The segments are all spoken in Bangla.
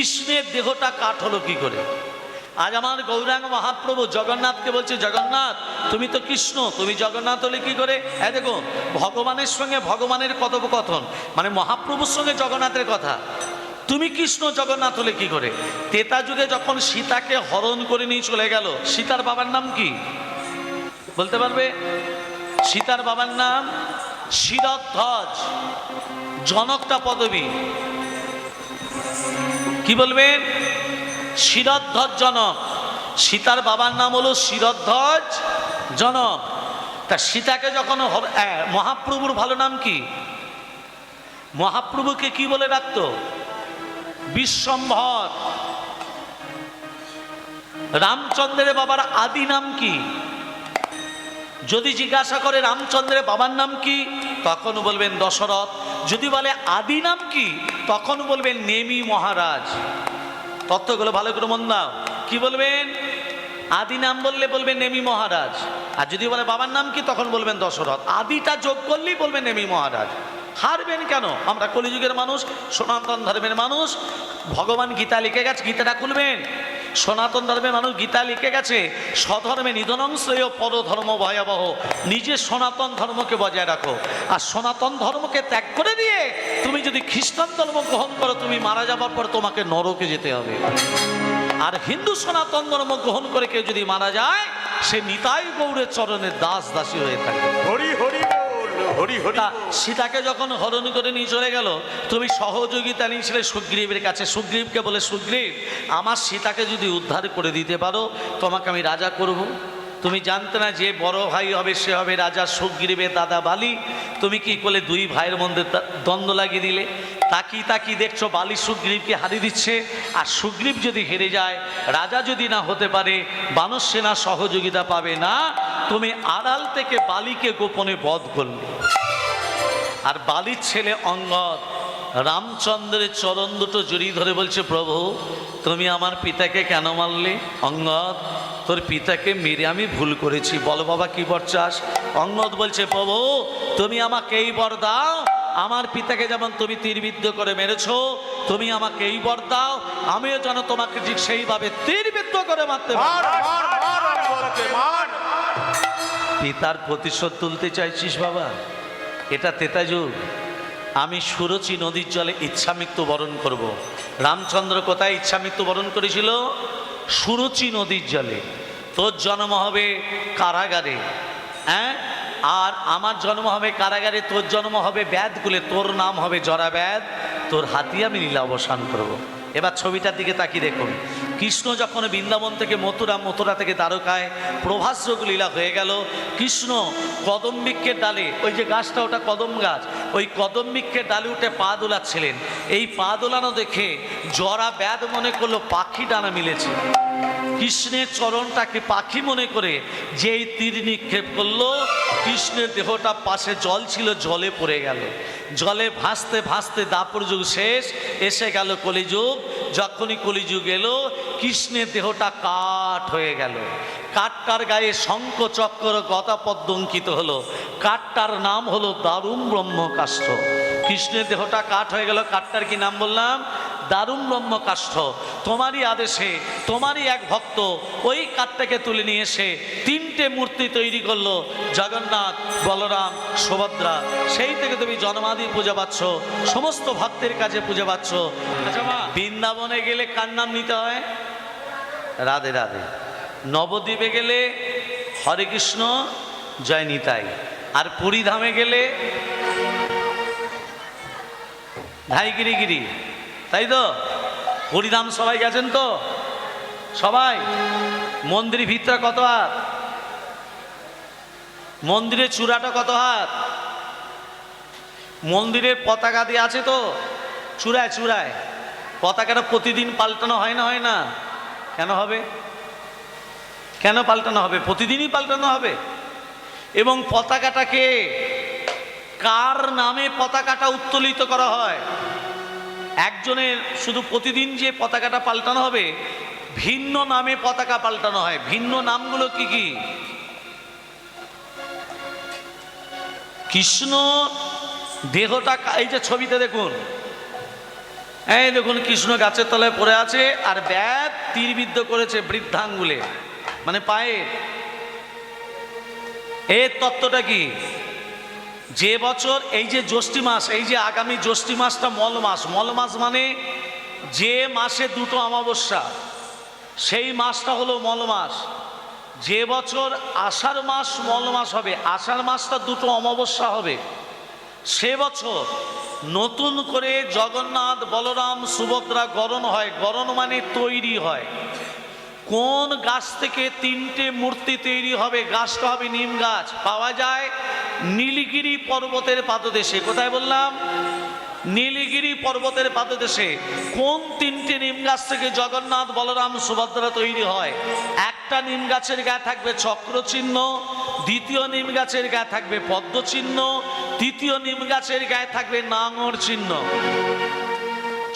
কৃষ্ণের দেহটা কাঠ হলো কি করে? আজ আমার গৌরাঙ্গ মহাপ্রভু জগন্নাথকে বলছে, জগন্নাথ তুমি তো কৃষ্ণ, তুমি জগন্নাথ হলে কি করে? হ্যাঁ দেখো, ভগবানের সঙ্গে ভগবানের কথোপকথন, মানে মহাপ্রভুর সঙ্গে জগন্নাথের কথা। তুমি কৃষ্ণ জগন্নাথ হলে কি করে? ত্রেতা যুগে যখন সীতাকে হরণ করে নিয়ে চলে গেল, সীতার বাবার নাম কি বলতে পারবে? সীতার বাবার নাম শিরধ্বজ। জনকটা পদবী, কি বলবেন? শিরধ্বজ জনক। সীতার বাবার নাম হলো শিরধ্বজ জনক। তা সীতাকে যখন মহাপ্রভুর ভালো নাম কি? মহাপ্রভুকে কি বলে ডাকতো? বিশ্বম্ভর। রামচন্দ্রের বাবার আদি নাম কি? যদি জিজ্ঞাসা করে রামচন্দ্রের বাবার নাম কি, তখন বলবেন দশরথ। যদি বলে আদি নাম কি, তখন বলবেন নেমি মহারাজ। তথ্যগুলো ভালো করে মন দাও। কি বলবেন? আদি নাম বললে বলবেন নেমি মহারাজ, আর যদি বলে বাবার নাম কি, তখন বলবেন দশরথ। আদিটা যোগ করলেই বলবেন নেমি মহারাজ। হারবেন কেন? আমরা কলিযুগের মানুষ, সনাতন ধর্মের মানুষ। ভগবান গীতা লিখে গেছে, গীতাটা খুলবেন। সনাতন ধর্মের মানুষ গীতা লিখে গেছে, স্বধর্মে নিধনং শ্রেয় পরধর্ম ভয়াবহ। নিজের সনাতন ধর্মকে বজায় রাখো, আর সনাতন ধর্মকে ত্যাগ করে দিয়ে তুমি যদি খ্রিস্টান ধর্ম গ্রহণ করো, তুমি মারা যাবার পর তোমাকে নরকে যেতে হবে। আর হিন্দু সনাতন ধর্ম গ্রহণ করে কেউ যদি মারা যায়, সে নিতাই গৌরের চরণের দাস দাসী হয়ে থাকে। হরি হরি হরি হরি। সীতাকে যখন হরণ করে নিয়ে চলে গেল, তুমি সহযোগিতা নিয়েছিলে সুগ্রীবের কাছে। সুগ্রীবকে বলে, সুগ্রীব আমার সীতাকে যদি উদ্ধার করে দিতে পারো, তোমাকে আমি রাজা করব। তুমি জানতে না যে বড় ভাই হবে সে হবে রাজা, সুগ্রীবের দাদা বালি। তুমি কি করলে? দুই ভাইয়ের মধ্যে দ্বন্দ্ব লাগিয়ে দিলে। তাকি দেখছো বালি সুগ্রীবকে হারিয়ে দিচ্ছে, আর সুগ্রীব যদি হেরে যায়, রাজা যদি না হতে পারে, বানর সেনা সহযোগিতা পাবে না। তুমি আড়াল থেকে বালিকে গোপনে বধ করলে। আর বালির ছেলে অঙ্গদ রামচন্দ্রের চরণ দুটো জড়িয়ে ধরে বলছে, প্রভু তুমি আমার পিতাকে কেন মারলে? অঙ্গদ তোর পিতাকে মেরে আমি ভুল করেছি, বলো বাবা কি বর চাস? অঙ্গদ বলছে, প্রভু তুমি আমাকে এই বর দাও, আমার পিতাকে যেমন তুমি তীরবিদ্ধ করে মেরেছো, তুমি আমাকে এই বর দাও, আমিও যেন তোমাকে ঠিক সেইভাবে তীরবিদ্ধ করে মারতে পারি। পিতার প্রতিশোধ তুলতে চাইছিস বাবা? এটা ত্রেতা যুগ। আমি সুরুচি নদীর জলে ইচ্ছা মৃত্যু বরণ করব। রামচন্দ্র কোথায় ইচ্ছা মৃত্যু বরণ করেছিল? সুরুচি নদীর জলে। তোর জন্ম হবে কারাগারে, হ্যাঁ, আর আমার জন্ম হবে কারাগারে, তোর জন্ম হবে ব্যাধকুলে, তোর নাম হবে জরাব্যাধ, তোর হাতিয়ে আমি লীলা অবসান করব। এবার ছবিটার দিকে তাকিয়ে দেখুন। কৃষ্ণ যখন বৃন্দাবন থেকে মথুরা, মথুরা থেকে দ্বারকায় প্রভাস্রগ লীলা হয়ে গেল। কৃষ্ণ কদম বৃক্ষের ডালে, ওই যে গাছটা ওটা কদম গাছ, ওই কদম বৃক্ষের ডালে উঠে পা দোলাচ্ছিলেন। এই পা দোলানো দেখে জরা ব্যাধ মনে করলো পাখি ডানা মিলেছে। কৃষ্ণের চরণটাকে পাখি মনে করে যেই তীর নিক্ষেপ করলো, কৃষ্ণের দেহটা পাশে জল ছিল, জলে পড়ে গেল। জলে ভাসতে ভাসতে দাপর যুগ শেষ, এসে গেল কলিযুগ। যখনই কলিযুগ এলো, কৃষ্ণের দেহটা কাঠ হয়ে গেল। কাঠটার গায়ে শঙ্খ চক্র গদা পদ্ম অঙ্কিত হলো। কাঠটার নাম হলো দারুণ ব্রহ্মকাষ্ঠ। কৃষ্ণের দেহটা কাঠ হয়ে গেল, কাঠটার কি নাম বললাম? দারুণ ব্রহ্মকাষ্ঠ। তোমারই আদেশে তোমারই এক ভক্ত ওই কাঠটাকে তুলে নিয়ে এসে তিনটে মূর্তি তৈরি করলো, জগন্নাথ, বলরাম, সুভদ্রা। সেই থেকে তুমি জন্মাদি পূজা পাচ্ছ, সমস্ত ভক্তের কাছে পূজা পাচ্ছ। আচ্ছা মা, বৃন্দাবনে গেলে কার নাম নিতে হয়? রাধে রাধে। নবদ্বীপে গেলে হরে কৃষ্ণ জয় নিতাই, আর পুরীধামে গেলে ধাই গিরি গিরি, তাই তো? হরিধাম সবাই গেছেন তো? সবাই? মন্দির ভিতরে কত হাত? মন্দিরের চূড়াটা কত হাত? মন্দিরের পতাকা দিয়ে আছে তো চূড়ায় চূড়ায়। পতাকাটা প্রতিদিন পাল্টানো হয় না? হয় না? কেন হবে? কেন পাল্টানো হবে? প্রতিদিনই পাল্টানো হবে। এবং পতাকাটাকে কার নামে পতাকাটা উত্তোলিত করা হয়? একজনের শুধু প্রতিদিন যে পতাকাটা পাল্টানো হবে, ভিন্ন নামে পতাকা পাল্টানো হয়। ভিন্ন নামগুলো কি কি? কৃষ্ণ দেহটা, এই যে ছবিতে দেখুন, এই দেখুন কৃষ্ণ গাছের তলায় পড়ে আছে আর ব্যাট তীরবিদ্ধ করেছে বৃদ্ধাঙ্গুলে, মানে পায়ে। এর তত্ত্বটা কি? যে বছর এই যে জ্যৈষ্ঠী মাস, এই যে আগামী জ্যৈষ্ঠী মাসটা মল মাস। মল মাস মানে যে মাসে দুটো অমাবস্যা, সেই মাসটা হলো মল মাস। যে বছর আষাঢ় মাস মল মাস হবে, আষাঢ় মাসটা দুটো অমাবস্যা হবে, সে বছর নতুন করে জগন্নাথ বলরাম সুভদ্রা গরণ হয়। গরণ মানে তৈরি হয়। কোন গাছ থেকে তিনটে মূর্তি তৈরি হবে? গাছটা হবে নিম গাছ, পাওয়া যায় নীলগিরি পর্বতের পাদদেশে। কোথায় বললাম? নীলগিরি পর্বতের পাদদেশে। কোন তিনটে নিম গাছ থেকে জগন্নাথ বলরাম সুভদ্রা তৈরি হয়? একটা নিম গাছের গায়ে থাকবে চক্র চিহ্ন, দ্বিতীয় নিম গাছের গায়ে থাকবে পদ্ম চিহ্ন, তৃতীয় নিম গাছের গায়ে থাকবে নাঙর চিহ্ন।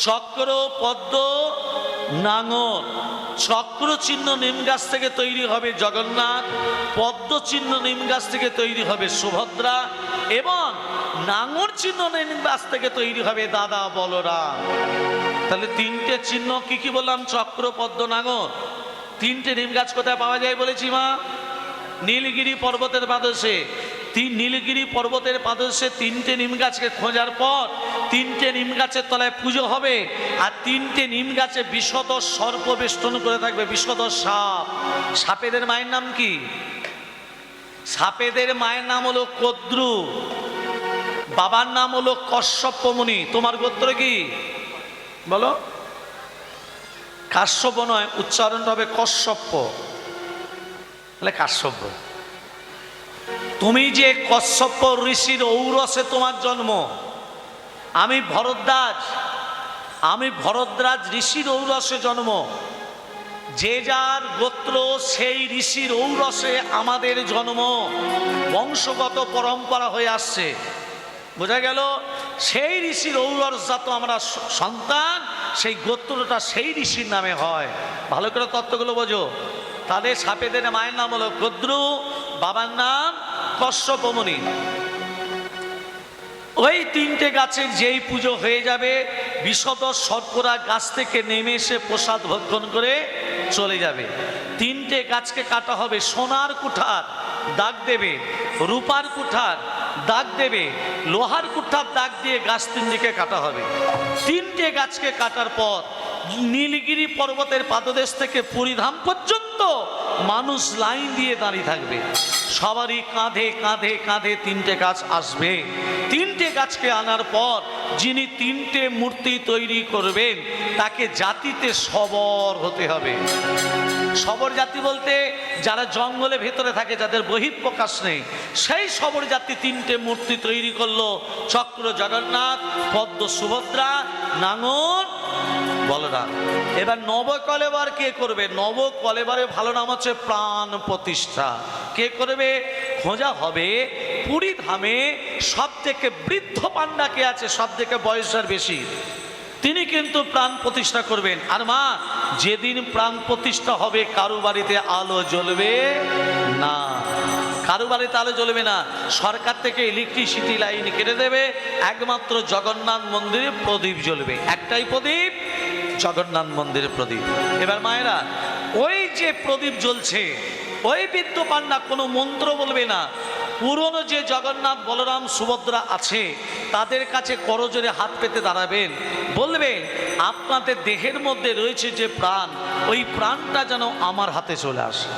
চক্র, পদ্ম, নাঙর। চক্র চিহ্ন নিম গাছ থেকে তৈরি হবে জগন্নাথ, পদ্ম চিহ্ন নিম গাছ থেকে তৈরি হবে সুভদ্রা, এবং নাঙর চিহ্ন নিম গাছ থেকে তৈরি হবে দাদা বলরাম। তাহলে তিনটে চিহ্ন কি কি বললাম? চক্র, পদ্ম, নাঙর। তিনটে নিম গাছ কোথায় পাওয়া যায় বলেছি মা? নীলগিরি পর্বতের পাদদেশে। নীলগিরি পর্বতের পাদদেশে তিনটে নিম গাছকে খোঁজার পর তিনটে নিম গাছের তলায় পুজো হবে, আর তিনটে নিম গাছে বিষধ সর্প বেষ্টন করে থাকবে, বিষধ সাপ। সাপেদের মায়ের নাম কি? সাপেদের মায়ের নাম হলো কদ্রু, বাবার নাম হলো কশ্যপ মুনি। তোমার গোত্র কি বলো? কাশ্যপ নয়, উচ্চারণটা হবে কশ্যপ, তাহলে কাশ্যপ। তুমি যে কশ্যপ ঋষির ঔরসে তোমার জন্ম, আমি ভরদ্বাজ ঋষির ঔরসে জন্ম। যে যার গোত্র সেই ঋষির ঔরসে আমাদের জন্ম, বংশগত পরম্পরা হয়ে আসছে। বোঝা গেল? সেই ঋষির ঔরসজাত আমরা সন্তান, সেই গোত্রটা সেই ঋষির নামে হয়। ভালো করে তত্ত্বগুলো বোঝো। তাদের সাপেদের মায়ের নাম হলো কদ্রু, বাবার নাম কশ্যপ মুনি। ওই তিনটে গাছের যেই পুজো হয়ে যাবে, বিষধ সর্পরা গাছ থেকে নেমে এসে প্রসাদ ভক্ষণ করে চলে যাবে। তিনটে গাছকে কাটা হবে, সোনার কুঠার দাগ দেবে, রূপার কুঠার দাগ দেবে, লোহার কুঠার দাগ দিয়ে গাছ তিনটিকে কাটা হবে। তিনটে গাছকে কাটার পর নীলগিরি পর্বতের পাদদেশ থেকে পুরীধাম পর্যন্ত মানুষ লাইন দিয়ে দাঁড়িয়ে থাকবে। সবারই কাঁধে কাঁধে কাঁধে তিনটে গাছ আসবে। তিনটে গাছকে আনার পর যিনি তিনটে মূর্তি তৈরি করবেন তাকে জাতিতে সবর হতে হবে। সবর জাতি বলতে যারা জঙ্গলে ভেতরে থাকে, যাদের বহিঃপ্রকাশ নেই, সেই সবর জাতি তিনটে মূর্তি তৈরি করলো। চক্র জগন্নাথ, পদ্ম সুভদ্রা, নাঙর বলরাম। এবার নবকলেবর কে করবে? নবকলেবরের ভালো নাম হচ্ছে প্রাণ প্রতিষ্ঠা। কে করবে? খোঁজা হবে পুরী ধামে সব থেকে বৃদ্ধ পান্ডা কে আছে, সব থেকে বয়সের বেশি, তিনি কিন্তু প্রাণ প্রতিষ্ঠা করবেন। আর মা, যেদিন প্রাণ প্রতিষ্ঠা হবে কারো বাড়িতে আলো জ্বলবে না, কারো বাড়িতে আলো জ্বলবে না। সরকার থেকে ইলেকট্রিসিটি লাইন কেটে দেবে, একমাত্র জগন্নাথ মন্দিরে প্রদীপ জ্বলবে। একটাই প্রদীপ, জগন্নাথ মন্দিরের প্রদীপ। এবার মায়েরা, ওই যে প্রদীপ জ্বলছে, ওই বৃদ্ধ পান্ডা কোনো মন্ত্র বলবে না। পুরনো যে জগন্নাথ বলরাম সুভদ্রা আছে তাদের কাছে করজোরে হাত পেতে দাঁড়াবেন, বলবেন আপনাদের দেহের মধ্যে রয়েছে যে প্রাণ, ওই প্রাণটা যেন আমার হাতে চলে আসে।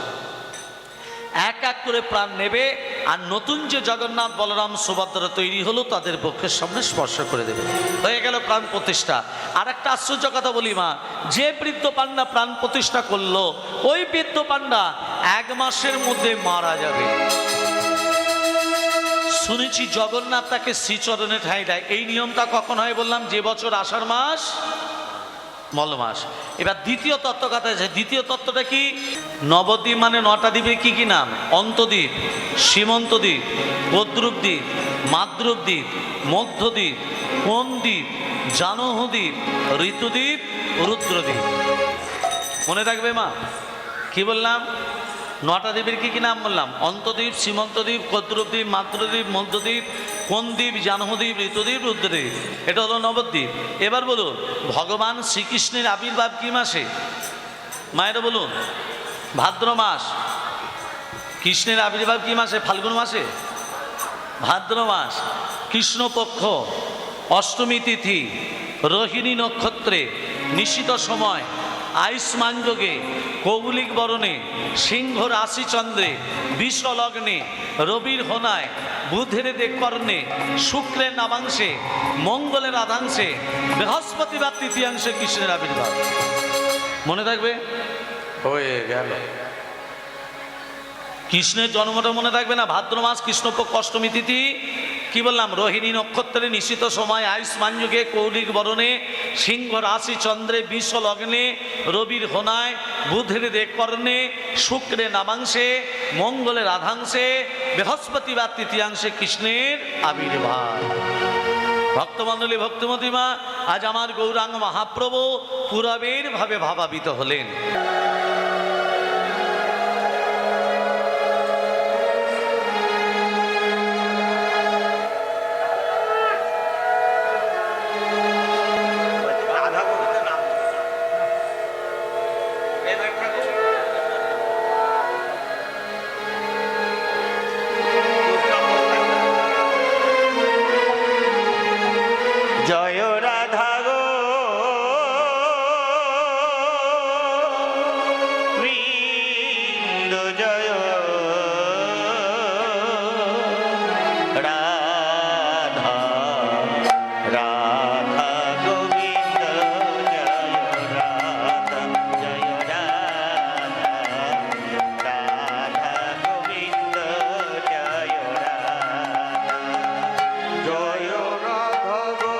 এক এক করে প্রাণ নেবে, আর নতুন যে জগন্নাথ বলরাম সুভদ্রা তৈরি হলো তাদের বক্ষের সামনে স্পর্শ করে দেবে। হয়ে গেল প্রাণ প্রতিষ্ঠা। আর একটা আশ্চর্য কথা বলি মা, যে বৃদ্ধ পান্ডা প্রাণ প্রতিষ্ঠা করলো, ওই বৃদ্ধ পান্ডা 1 মাসের মধ্যে মারা যাবে। শুনেছি জগন্নাথ তাকে শ্রীচরণে ঠাঁই দেয়। এই নিয়মটা কখন হয় বললাম? যে বছর আষাঢ় মাস মল মাস। এবার দ্বিতীয় তত্ত্ব কথা আছে। দ্বিতীয় তত্ত্বটা কি? নবদ্বীপ মানে 9টা দ্বীপের কি কি নাম? অন্তদ্বীপ, সীমন্তদ্বীপ, বদ্রুপদ্বীপ, মাদ্রুপদ্বীপ, মধ্যদ্বীপ, কোনদ্বীপ, জানহদ্বীপ, ঋতুদ্বীপ, রুদ্রদ্বীপ। মনে রাখবে মা? কি বললাম? নটা দ্বীপের কি কি নাম বললাম? অন্তদ্বীপ, সীমন্তদ্বীপ, কদ্রুপদ্বীপ, মাতৃদ্বীপ, মধ্যদ্বীপ, কোনদ্বীপ, জাহ্নবদ্বীপ, ঋতুদ্বীপ, রুদ্রদ্বীপ। এটা হলো নবদ্বীপ। এবার বলুন, ভগবান শ্রীকৃষ্ণের আবির্ভাব কি মাসে? মায়েরা বলুন। ভাদ্র মাস। কৃষ্ণের আবির্ভাব কি মাসে? ফাল্গুন মাসে? ভাদ্র মাস, কৃষ্ণপক্ষ, অষ্টমী তিথি, রোহিণী নক্ষত্রে, নিশিত সময়, আয়ুষ্মান যোগে, কৌলিক বরণে, সিংহ রাশি চন্দ্রে, বিষ লগ্নে, রবির হোনায়, বুধের কর্ণে, শুক্রের নামাংশে, মঙ্গলের আধাংশে, বৃহস্পতিবার তৃতীয়াংশে কৃষ্ণের আবির্ভাব। মনে থাকবে? হয়ে গেল। কৃষ্ণের জন্মটা মনে থাকবে না? ভাদ্র মাস, কৃষ্ণপক্ষ, অষ্টমী তিথি, কি বললাম? রোহিণী নক্ষত্রে, নিশ্চিত সময়, আয়ুষ্মান যুগে, কৌলিক বরণে, সিংহ রাশি চন্দ্রে, বিষ লগ্নে, রবির হোনায়, বুধের কর্ণে, শুক্রের নামাংশে, মঙ্গলের আধাংশে, বৃহস্পতিবার তৃতীয়াংশে কৃষ্ণের আবির্ভাব। ভক্তমণ্ডলী, ভক্তিমতিমা, আজ আমার গৌরাঙ্গ মহাপ্রভু পুরবের ভাবে ভাবাবিত হলেন। জয় রাধা গো বৃন্দ, জয় রাধা রাধা গোবিন্দ, জয় রাধা, জয় রাধা রাধা গোবিন্দ, জয় রাধা, জয় রাধা গো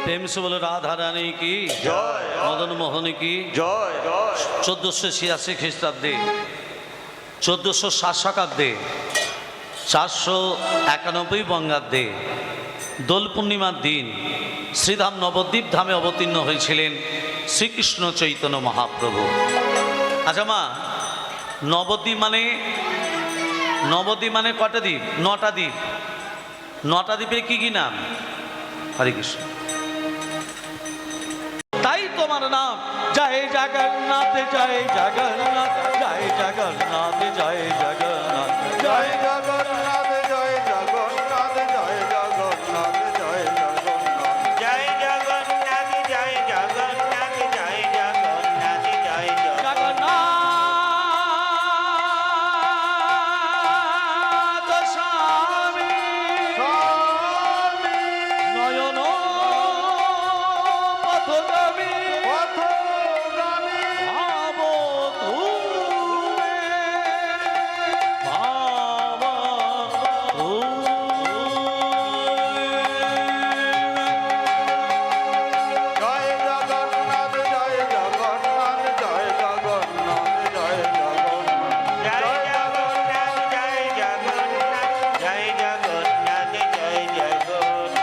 প্রেম সে বলে রাধা রানী কি, জয় মদন মোহন কি। জয় জয় 1486 খ্রিস্টাব্দে, 1407 শকাব্দে, 491 বঙ্গাব্দে দোল পূর্ণিমার দিন শ্রীধাম নবদ্বীপ ধামে অবতীর্ণ হয়েছিলেন শ্রীকৃষ্ণ চৈতন্য মহাপ্রভু। আচ্ছা মা, নবদ্বীপ মানে কটা দ্বীপ? 9টা দ্বীপ। 9টা দ্বীপের কি কি নাম? হরে কৃষ্ণ। তাই তোমার নাম জয় জগন্নাথ, জয় জগন্নাথ, জয় জগন্নাথ, জয় জগন্নাথ, জয় জয় জগন্নাথ জয় জগন্নাথ জয় জগন্নাথ জয় জগন্নাথ জয় জগন্নাথ জয় জগন্নাথ জয় জগন্নাথ জয় জগন্নাথ স্বামী স্বামী নয়ন পথগামী পথগামী ভাব তুমে, ভাব জয় জগন্নাথ জয় জগন্নাথ জয় জগন্নাথ জয় জগন্নাথ জয় জগন্নাথ জয় জগন্নাথ জয় জগন্নাথ জয় জগন্নাথ।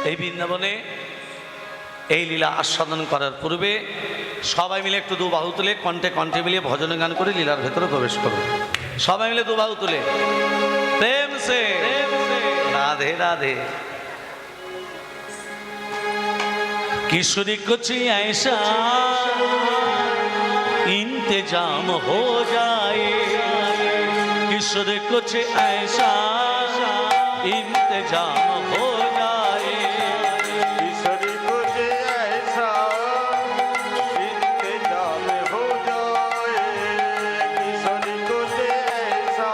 এই বৃন্দাবনে এই লীলা আস্বাদন করার পূর্বে সবাই মিলে একটু দু বাহু তুলে কণ্ঠে কণ্ঠে মিলিয়ে ভজন গান করে লীলার ভেতরে প্রবেশ করো। সবাই মিলে দু বাহু তুলে প্রেম সে রাধে রাধে। किशोरी कुछ ऐसा इंतजाम हो जाए, किशोरी कुछ ऐसा इंतजाम हो जाए, किशोरी कुछ ऐसा इंतजाम हो जाए, किशोरी कुछ ऐसा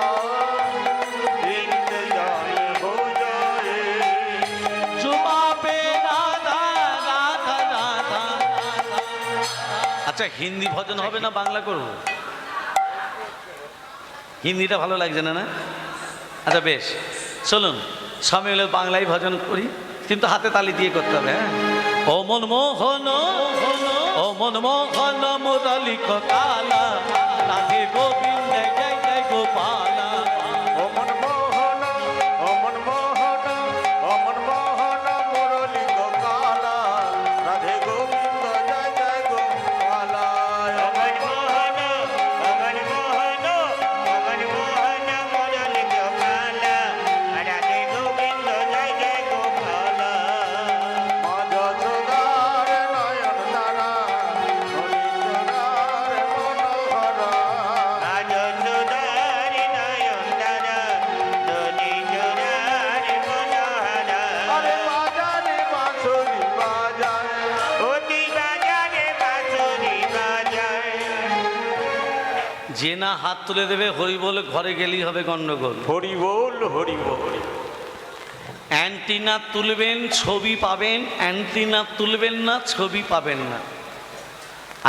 इंतजाम हो जाए। जुबा पे राधा राधा राधा। আচ্ছা হিন্দি ভজন হবে না বাংলা করব? হিন্দিটা ভালো লাগছে না? না আচ্ছা বেশ, চলুন সবাই মিলে বাংলায় ভজন করি, কিন্তু হাতে তালি দিয়ে করতে হবে। হ্যাঁ, ও মনমোহন ও মনমোহন মুরলী কালা রাধে গোবিন্দ জয় জয় গোপালা। ও মনমোহন ও মনমোহন ও মনমোহন মুরলী গোপালা রাধে গোবিন্দ জয় জয় গোপালা। ও মনমোহন ও মনমোহন ও মনমোহন মুরলী গোপালা রাধে গোবিন্দ জয় জয় গোপালা। মা যশোদার নয়ন তারা হরিচরার মনোহরা। মা যশোদার নয়ন তারা হরিচরার মনোহরা। আরে বাজারে বাঁশুরি বাজায়, অতি বাজারে বাঁশুরি বাজায়। যে না হাত তুলে দেবে হরি বলে ঘরে গেলেই হবে গন্ডগোল। হরি বল হরি বল। অ্যান্টিনা তুলবেন ছবি পাবেন, অ্যান্টিনা তুলবেন না ছবি পাবেন না।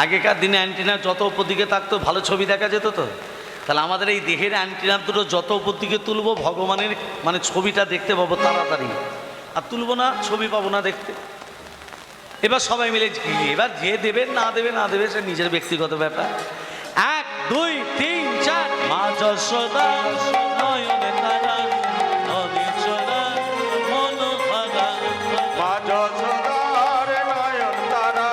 আগেকার দিনে অ্যান্টিনা যত উপর দিকে থাকতো ভালো ছবি দেখা যেত। তো তাহলে আমাদের এই দেহের অ্যান্টিনা দুটো যত উপর দিকে তুলবো ভগবানের মানে ছবিটা দেখতে পাবো তাড়াতাড়ি, আর তুলবো না ছবি পাবো না দেখতে। এবার সবাই মিলে এবার যে দেবে না দেবে না দেবে সে নিজের ব্যক্তিগত ব্যাপার। 1 2 3 4 মা যশোদা নয়নে তারা হরিচরা মনোহরা। মা যশোদার নয়ন তারা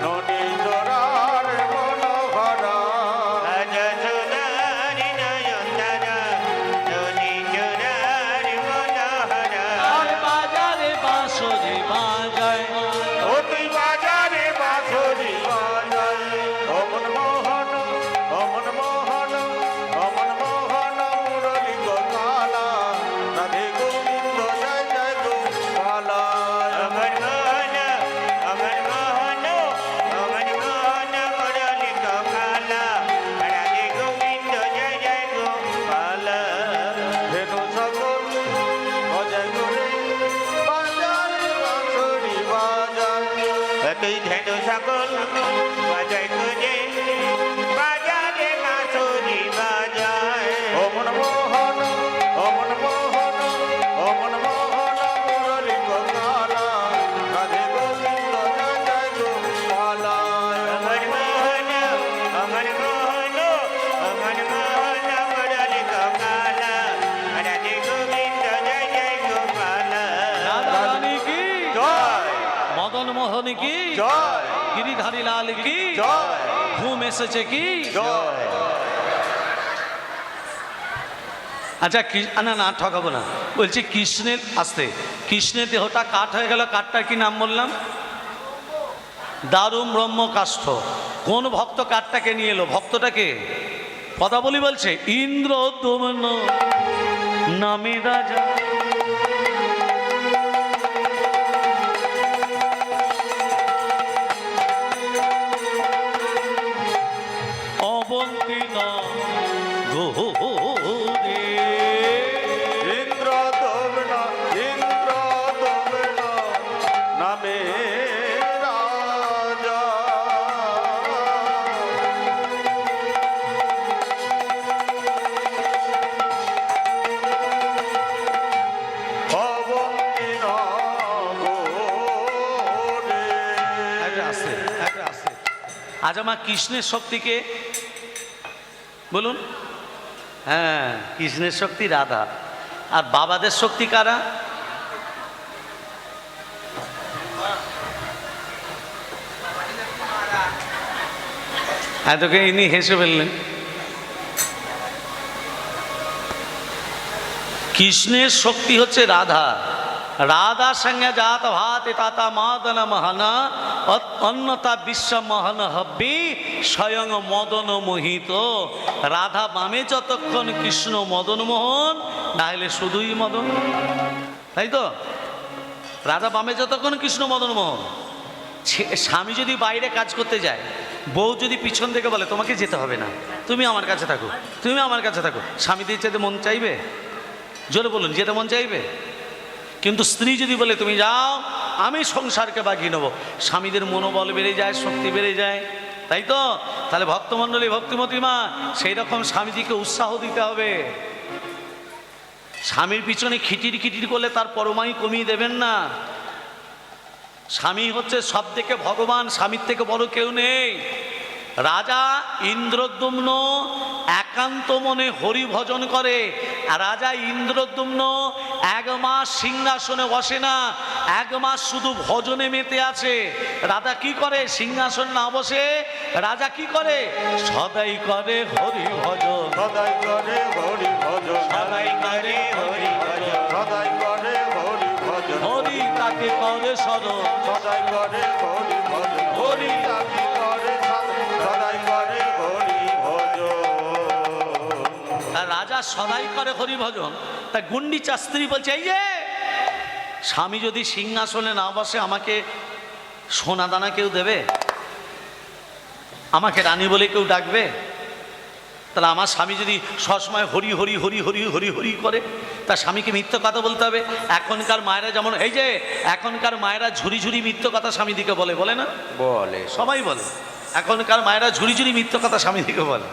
নদী জোড়ার মনোহরা। মা যশোদার নয়ন তারা নদী জোড়ার মনোহরা। আর বাজারে বাঁশরি বাজায়, অতি বাজারে বাঁশুরি বাজায়। ও মনমোহন ও মনমোহন ও মনমোহন মুরলী গোপালা রাধে গোবিন্দ জয় জয় গোপালা। অমর মোহন অমর মোহন অমর মোহন মুরলী গোপালা রাধে গোবিন্দ জয় জয় গোপালা। ধেনু সকল অজয় করে বাজারে বাঁশুরি বাজায়, তুই ধেনু সকল বাজায় করে বাজারে বাঁশুরি বাজায়। ও মনমোহন ও মনমোহন ও মনমোহন মুরলী গোপালা মদন মোহন কি জয় গিরিধারী লাল কি জয় ঘুম এসেছে কি জয় আচ্ছা না না ঠকাবো না, বলছি কৃষ্ণের আসতে কৃষ্ণের দেহটা কাঠ হয়ে গেল, কাঠটার কি নাম বললাম? দারুম ব্রহ্ম কাষ্ঠ। কোন ভক্ত কাঠটাকে নিয়ে এলো? ভক্তটাকে পদাবলী বলছে ইন্দ্র দমন নামে রাজা অবন্তী না গোরে ইন্দ্র দমনা নামে রাজা অবন্তী নগরে। একটা আসে আজ আমার কৃষ্ণের শক্তিকে বলুন। হ্যাঁ, কৃষ্ণের শক্তি রাধা, আর বাবাদের শক্তি কারা? এতকে ইনি হেসে ফেললেন। কৃষ্ণের শক্তি হচ্ছে রাধা, রাধা সঙ্গে জাত ভাত তাতা মদন মহনা অন্যতা বিশ্ব মহন হব্বি স্বয়ং মদন মোহিত। রাধা বামে যতক্ষণ কৃষ্ণ মদন মোহন, না হলে শুধুই মদন, তাই তো? রাধা বামে যতক্ষণ কৃষ্ণ মদন মোহন। স্বামী যদি বাইরে কাজ করতে যায়, বউ যদি পিছন থেকে বলে তোমাকে যেতে হবে না, তুমি আমার কাছে থাকো, তুমি আমার কাছে থাকো, স্বামীদের যেতে মন চাইবে? জোরে বলুন, যেতে মন চাইবে? কিন্তু স্ত্রী যদি বলে তুমি যাও, আমি সংসারকে বাগিয়ে নেবো, স্বামীদের মনোবল বেড়ে যায়, শক্তি বেড়ে যায়, তাই তো? তাহলে ভক্তমণ্ডলী, ভক্তিমতী মা, সেই রকম স্বামীজিকে উৎসাহ দিতে হবে। স্বামীর পিছনে খিটির খিটির করলে তার পরমাই কমিয়ে দেবেন না। স্বামী হচ্ছে সব থেকে ভগবান, স্বামীর থেকে বড় কেউ নেই। রাজা ইন্দ্রদ্যুম্ন একান্ত মনে হরি ভজন করে, আর রাজা ইন্দ্রদ্যুম্ন 1 মাস সিংহাসনে বসে না, 1 মাস শুধু ভজনে মেতে আছে। রাজা কি করে? সিংহাসন না বসে রাজা কি করে? সদাই করে হরি ভজন, সদাই করে হরি ভজন, সদাই করে হরি ভজন, সদাই করে হরি ভজন, হরি তাকে করে স্মরণ, সদাই করে হরি ভজন, হরি তাকে করে সদাই করে হরি ভজন। তা রাজা সদাই করে হরি ভজন। তা গুন্ডিচা স্ত্রী বলছে এই যে স্বামী যদি সিংহাসনে না বসে আমাকে সোনা দানা কেউ দেবে? আমাকে রানী বলে কেউ ডাকবে? তাহলে আমার স্বামী যদি সবসময় হরি হরি হরি হরি হরি হরি করে, তার স্বামীকে মিথ্যে কথা বলতে হবে। এখনকার মায়েরা যেমন, এই যে এখনকার মায়েরা ঝুরি ঝুরি মিথ্যে কথা স্বামীদিকে বলে, বলে না? বলে সবাই বলে। এখনকার মায়েরা ঝুরি ঝুরি মিথ্যে কথা স্বামীদিকে বলে।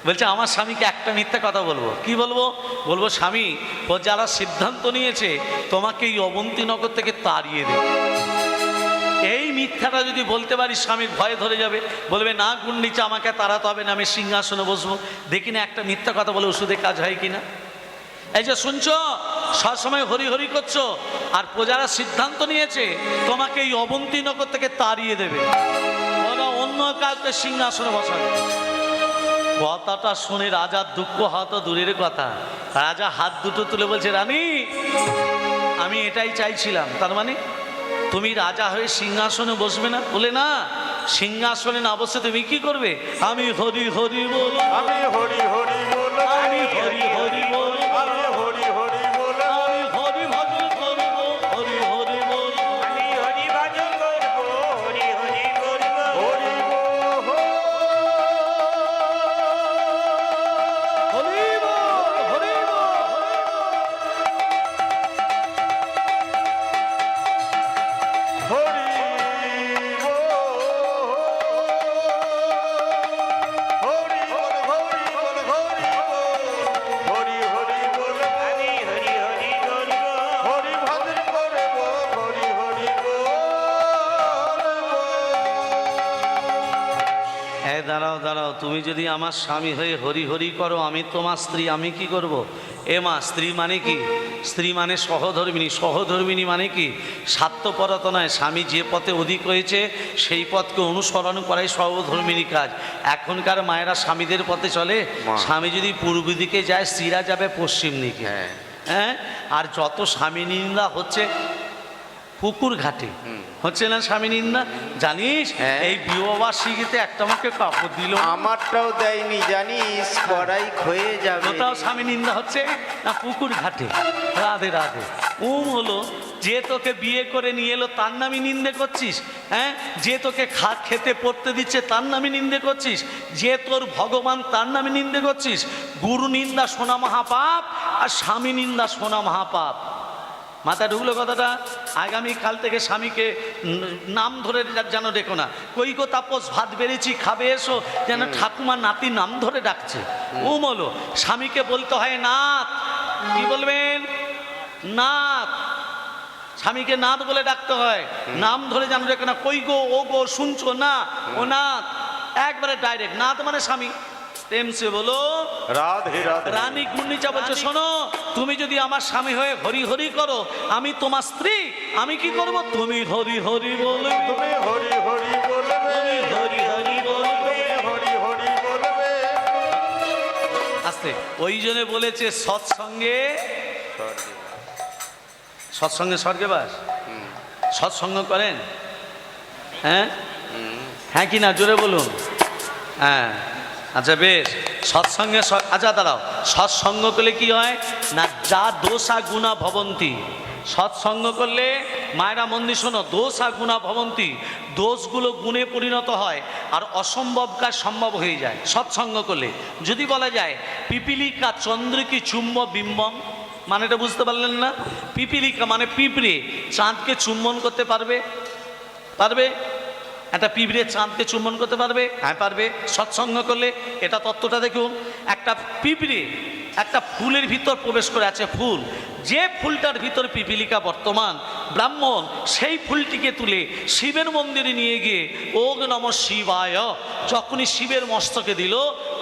বলছে আমার স্বামীকে একটা মিথ্যা কথা বলবো। কি বলবো? বলবো স্বামী, ও যারা সিদ্ধান্ত নিয়েছে তোমাকে এই অবন্তীনগর থেকে তাড়িয়ে দেবে। এই মিথ্যাটা যদি বলতে পারি স্বামীর ভয়ে ধরে যাবে, বলবে না গুন্ডিচা আমাকে তাড়াতে হবে না, আমি সিংহাসনে বসবো। দেখি না একটা মিথ্যা কথা বলে ওষুধে কাজ হয় কিনা। এই যে শুনছো, সবসময় হরি হরি করছো, আর প্রজারা সিদ্ধান্ত নিয়েছে তোমাকে এই অবন্তীনগর থেকে তাড়িয়ে দেবে, ওরা অন্য কাউকে সিংহাসনে বসাবে। কথাটা শুনে রাজার দুঃখ হওয়া তো দূরের কথা, রাজা হাত দুটো তুলে বলছে রানী আমি এটাই চাইছিলাম। তার মানে তুমি রাজা হয়ে সিংহাসনে বসবে না? বলে না, সিংহাসনে না বসে তুমি কি করবে? আমি হরি হরি বল, আমি হরি হরি বল, আমি হরি হরি বল, আমি হরি হরি বল, আমি হরি ভজন করব, হরি হরি বল, আমি হরি ভজন করব, হরি হরি করব, হরি হরি বল, হরি হরি হরি বল, হরি বল, হরি বল, হরি দাঁড়াও, তুমি যদি আমার স্বামী হয়ে হরি হরি করো, আমি তোমার স্ত্রী, আমি কি করব? এ মা, স্ত্রী মানে কি? স্ত্রী মানে সহধর্মিণী। সহধর্মিণী মানে কি? স্বার্থপরতা নয়, স্বামী যে পথে অধিক হয়েছে সেই পথকে অনুসরণ করাই সহধর্মিণী কাজ। এখনকার মায়েরা স্বামীদের পথে চলে। মা। স্বামী যদি পূর্ব দিকে যায়, স্ত্রীরা যাবে পশ্চিম দিকে। হ্যাঁ। হ্যাঁ, আর যত স্বামী নিন্দা হচ্ছে পুকুর ঘাটে, হচ্ছে না স্বামী নিন্দা? জানিস হ্যাঁ। এই বিবাহবার্ষিকীতে একটা আমাকে কাপড় দিল, আমারটাও দেয়নি জানিস, পড়াই ক্ষয়ে যাবে। ওটাও স্বামী নিন্দা হচ্ছে না পুকুর ঘাটে। রাধে রাধে। হলো যে তোকে বিয়ে করে নিয়ে এলো তার নামই নিন্দে করছিস? হ্যাঁ, যে তোকে খেতে পড়তে দিচ্ছে তার নামে নিন্দে করছিস? যে তোর ভগবান তার নামে নিন্দে করছিস? গুরু নিন্দা শোনা মহাপাপ, আর স্বামী নিন্দা শোনা মহাপাপ। মাথায় ঢুকলো কথাটা? আগামীকাল থেকে স্বামীকে নাম ধরে যেন ডেকো না। কই গো তাপস, ভাত বেড়েছি খাবে এসো, যেন ঠাকুমা নাতি নাম ধরে ডাকছে। বলো, স্বামীকে বলতে হয় নাথ। কি বলবেন? নাথ। স্বামীকে নাথ বলে ডাকতে হয়, নাম ধরে যেন ডেকো না। কই গো, ও গো, শুনছো না, ও নাথ। একবারে ডাইরেক্ট নাথ মানে স্বামী। প্রেম সে বলো রাধে রাধে। রানী গুন্ডিচা বলছে, শোনো, তুমি যদি আমার স্বামী হয়ে হরি হরি করো, আমি তোমার স্ত্রী, আমি কি করব? তুমি হরি হরি বলবে, তুমি হরি হরি বলবে, তুমি হরি হরি বলবে। হরি হরি বলবে। আস্তে, ওই জন্য বলেছে সৎসঙ্গে, সৎসঙ্গে স্বর্গে বাস। সৎসঙ্গ করেন? হ্যাঁ, হ্যাঁ কি না, জোরে বলুন। হ্যাঁ, আচ্ছা বেশ। সৎসঙ্গে, আচ্ছা দাঁড়াও, সৎসঙ্গ করলে কি হয় না? যা দোষা গুণা ভবন্তি। সৎসঙ্গ করলে মায়েরা মন দিয়ে শোনো, দোষা গুণা ভবন্তি, দোষগুলো গুণে পরিণত হয়, আর অসম্ভব কাজ সম্ভব হয়ে যায় সৎসঙ্গ করলে। যদি বলা যায় পিপিলিকা চন্দ্রকে চুম্ব বিম্বম, মানে এটা বুঝতে পারলেন না? পিপিলিকা মানে পিঁপড়ে চাঁদকে চুম্বন করতে পারবে? পারবে? একটা পিঁপড়ে চাঁদকে চুম্বন করতে পারবে? হ্যাঁ পারবে, সৎসঙ্গ করলে। এটা তত্ত্বটা দেখুন, একটা পিঁপড়ে একটা ফুলের ভিতর প্রবেশ করে আছে, ফুল, যে ফুলটার ভিতর পিপিলিকা বর্তমান, ব্রাহ্মণ সেই ফুলটিকে তুলে শিবের মন্দিরে নিয়ে গিয়ে ওগ নম শিবায় যখনই শিবের মস্তকে দিল,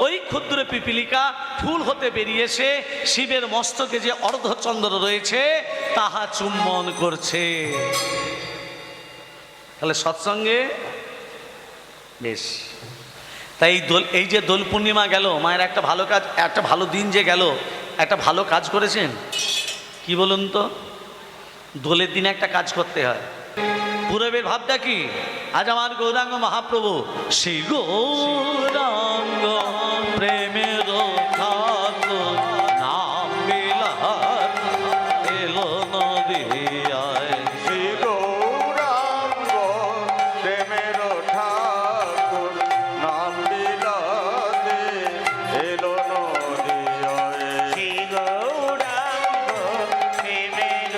ওই ক্ষুদ্র পিপিলিকা ফুল হতে বেরিয়ে এসে শিবের মস্তকে যে অর্ধচন্দ্র রয়েছে তাহা চুম্বন করছে। তাহলে সৎসঙ্গে বেশ। তাই এই যে দোল পূর্ণিমা গেল, মায়ের একটা ভালো কাজ, একটা ভালো দিন যে গেল, একটা ভালো কাজ করেছেন। কি বলুন তো? দোলের দিনে একটা কাজ করতে হয়। পূরবের ভাবটা কি? আজ আমার গৌরাঙ্গ মহাপ্রভু, সেই গৌরাঙ্গ প্রেমের ঠাকুর নাম বিলাস এলো নদিয়ায়। শ্রী গৌরাঙ্গ প্রেমের ঠাকুর নাম বিলাতে এলো নদিয়ায়। শ্রী গৌরাঙ্গ প্রেমের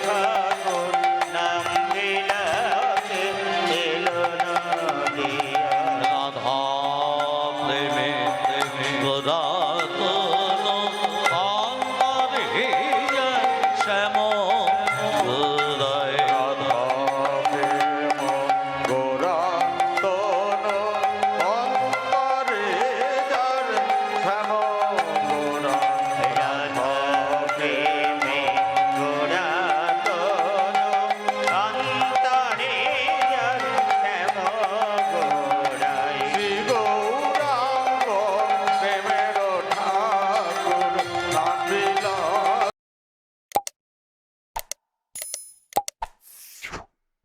ঠাকুর নাম বিলাতে এলো নদিয়ায়। রাধা প্রেমে গোরাতন অন্তরে শ্যাম